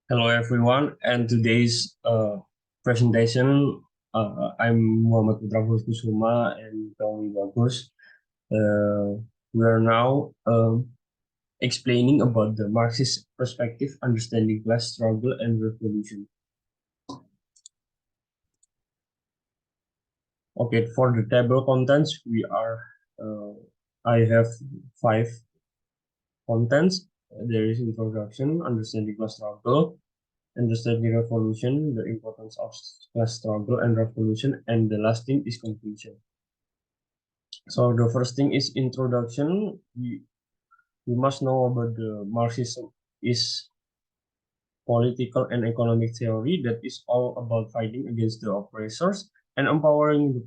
Hello everyone, and today's presentation, I'm Muhammad Putra and Tommy Bagus. Uh, we are now explaining about the Marxist perspective, understanding class struggle and revolution. Okay, for the table contents, I have five contents. There is introduction, understanding class struggle, understanding revolution, the importance of class struggle and revolution, and the last thing is conclusion. So the first thing is introduction. We must know about the Marxism is political and economic theory that is all about fighting against the oppressors and empowering the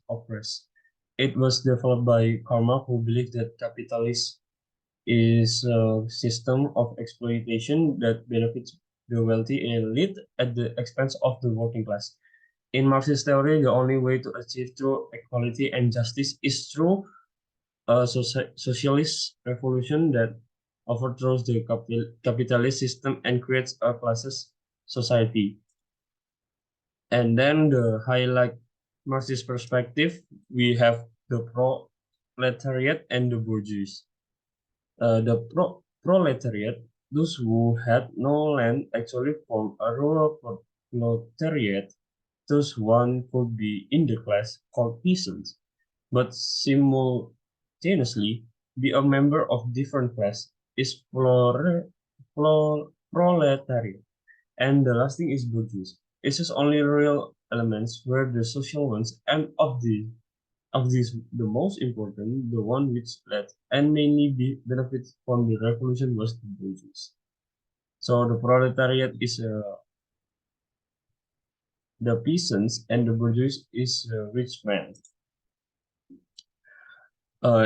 oppressed. It was developed by Karl Marx, who believed that capitalism is a system of exploitation that benefits the wealthy elite at the expense of the working class. In Marxist theory, the only way to achieve true equality and justice is through a socialist revolution that overthrows the capitalist system and creates a classes society. And then the highlight Marxist perspective, we have the proletariat and the bourgeois. The proletariat, those who had no land, actually formed a rural proletariat. Those one could be in the class called peasants, but simultaneously be a member of different class is proletariat. And the last thing is bourgeois. It's just only real elements where the social ones and of these the most important, the one which led and mainly benefits from the revolution was the bourgeois. So the proletariat is the peasants and the bourgeois is rich man.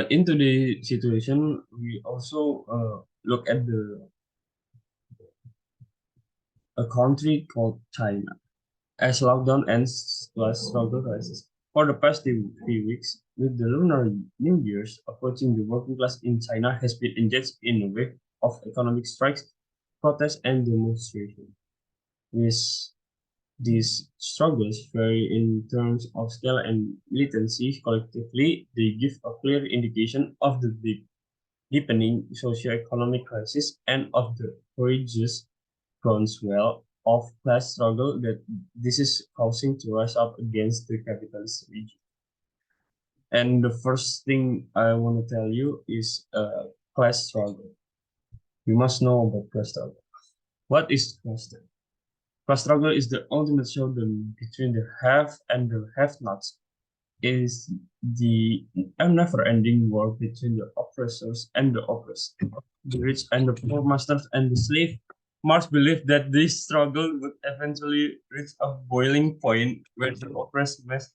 Into the situation, we also look at a country called China. As lockdown ends plus struggle rises. For the past few weeks, with the Lunar New Year's approaching, the working class in China has been engaged in a wave of economic strikes, protests, and demonstrations. With these struggles vary in terms of scale and militancy. Collectively, they give a clear indication of the deepening socio-economic crisis and of the courageous groundswell of class struggle that this is causing to rise up against the capitalist regime. And the first thing I want to tell you is class struggle. You must know about class struggle. What is class struggle? Class struggle is the ultimate showdown between the have and the have-nots. It is the never-ending war between the oppressors and the oppressed, the rich and the poor, masters and the slave. Marx believed that this struggle would eventually reach a boiling point where the oppressed mass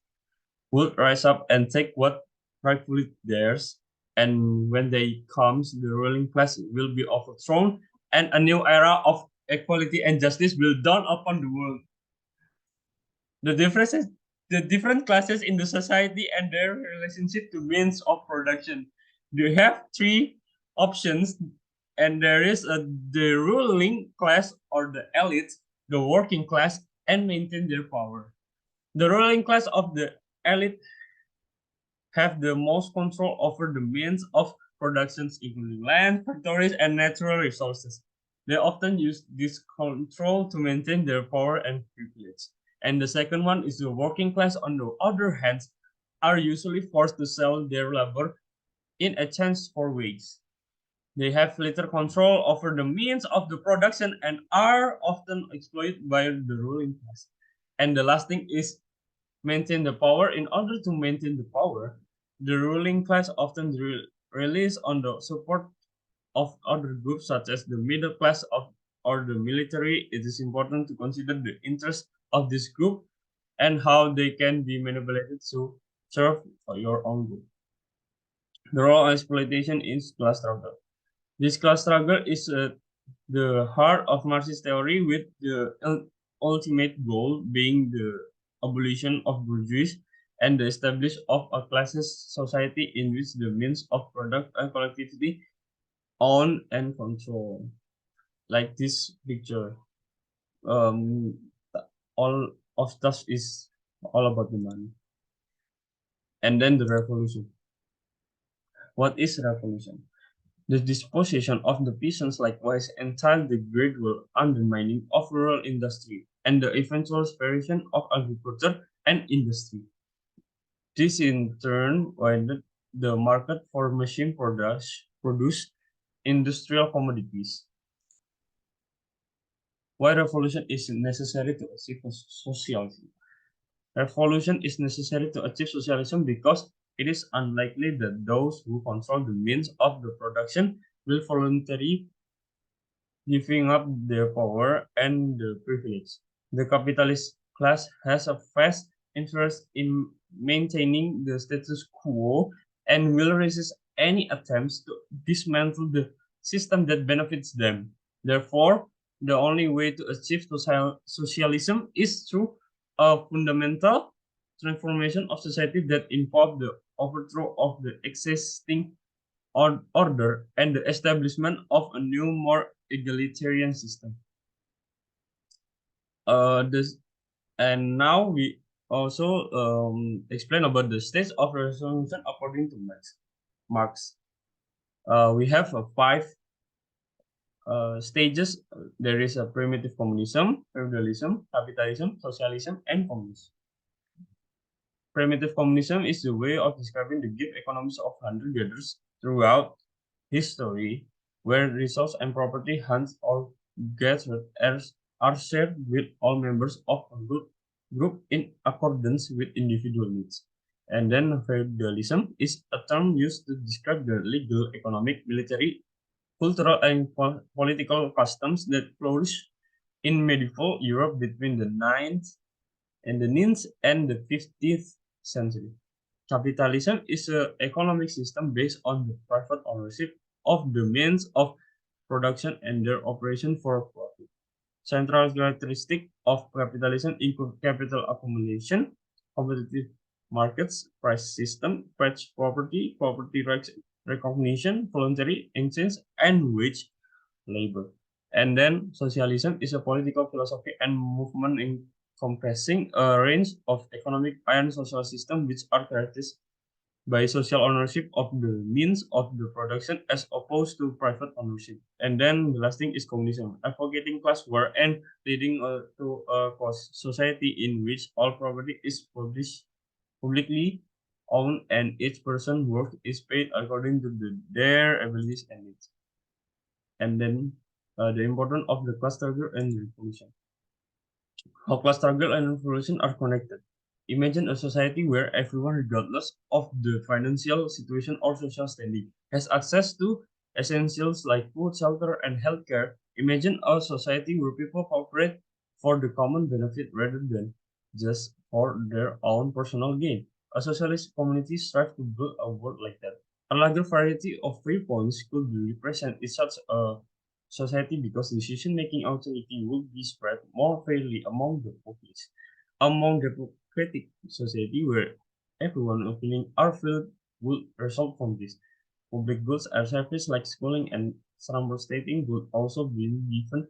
would rise up and take what rightfully theirs. And when they comes, the ruling class will be overthrown, and a new era of equality and justice will dawn upon the world. The differences, the different classes in the society and their relationship to means of production. You have three options, and there is the ruling class or the elite, the working class, and maintain their power. The ruling class of the elite have the most control over the means of productions, including land, factories, and natural resources. They often use this control to maintain their power and privilege. And the second one is the working class, on the other hand, are usually forced to sell their labor in exchange for wage. They have little control over the means of the production and are often exploited by the ruling class. And the last thing is maintain the power. In order to maintain the power, the ruling class often relies on the support of other groups such as the middle class or the military. It is important to consider the interest of this group and how they can be manipulated to serve your own group. The role of exploitation is class struggle. This class struggle is the heart of Marxist theory, with the ultimate goal being the abolition of bourgeoisie and the establishment of a classes society in which the means of product and collectivity own and control. Like this picture. um, all of stuff is all about the money. And then the revolution. What is revolution? The disposition of the peasants likewise entailed the gradual undermining of rural industry and the eventual separation of agriculture and industry. This in turn widened the market for machine produce industrial commodities. Why revolution is necessary to achieve socialism? Revolution is necessary to achieve socialism because it is unlikely that those who control the means of the production will voluntarily giving up their power and the privilege. The capitalist class has a vast interest in maintaining the status quo and will resist any attempts to dismantle the system that benefits them. Therefore, the only way to achieve socialism is through a fundamental transformation of society that involves the overthrow of the existing order and the establishment of a new, more egalitarian system. This and now we also explain about the stage of resolution according to Marx. Marx. We have five stages. There is a primitive communism, feudalism, capitalism, socialism, and communism. Primitive communism is the way of describing the gig economies of hunter-gatherers throughout history, where resource and property hunts or gathered are shared with all members of a group in accordance with individual needs. And then feudalism is a term used to describe the legal, economic, military, cultural, and political customs that flourished in medieval Europe between the 9th and the 9th and the 15th century. Capitalism is an economic system based on the private ownership of the means of production and their operation for profit. Central characteristic of capitalism include capital accumulation, competitive markets, price system, private property, property rights recognition, voluntary exchange, and wage labor. And then socialism is a political philosophy and movement encompassing a range of economic and social systems which are characterized by social ownership of the means of the production as opposed to private ownership. And then the last thing is communism, advocating class war and leading to a society in which all property is publicly owned and each person's work is paid according to their abilities and needs. And then the importance of the class struggle and revolution. How class struggle and revolution are connected. Imagine a society where everyone, regardless of the financial situation or social standing, has access to essentials like food, shelter, and healthcare. Imagine a society where people cooperate for the common benefit rather than just for their own personal gain. A socialist community strives to build a world like that. A larger variety of viewpoints could be represented in such a society because decision-making authority would be spread more fairly among the populace. Among democratic society where everyone opinion are filled would result from this. Public goods and services like schooling and transporting would also be given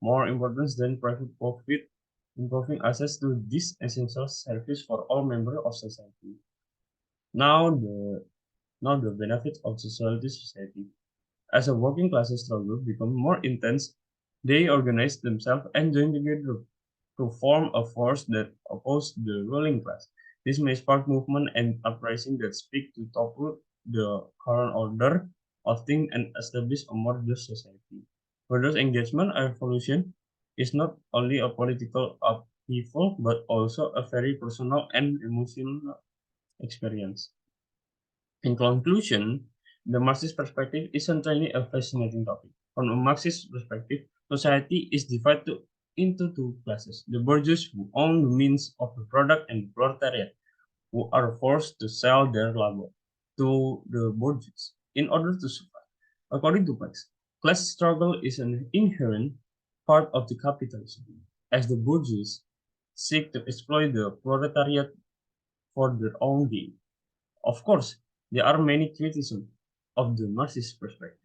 more importance than private profit, improving access to this essential service for all members of society. Now the now the benefits of society. As a working class struggle become more intense, they organize themselves and join together to form a force that opposes the ruling class. This may spark movement and uprising that speak to topple the current order of things and establish a more just society. Further engagement and revolution is not only a political upheaval but also a very personal and emotional experience. In conclusion, the Marxist perspective is certainly a fascinating topic. From a Marxist perspective, society is divided into two classes: the bourgeois who own the means of the product and the proletariat who are forced to sell their labor to the bourgeois in order to survive. According to Marx, class struggle is an inherent part of the capitalism, as the bourgeois seek to exploit the proletariat for their own gain. Of course, there are many criticisms of the Marxist perspective.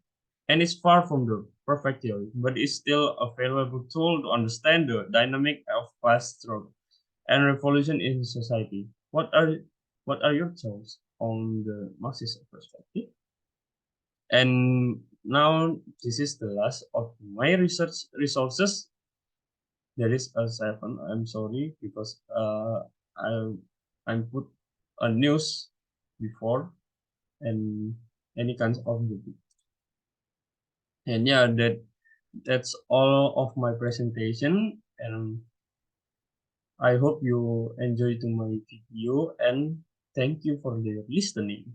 and it's far from the perfect theory, but it's still a valuable tool to understand the dynamic of class struggle and revolution in society. What are your thoughts on the Marxist perspective? And now this is the last of my research resources. There is a seven. I'm sorry because I put a news before and any kinds of the and yeah that's all of my presentation, and I hope you enjoy to my video, and thank you for the listening.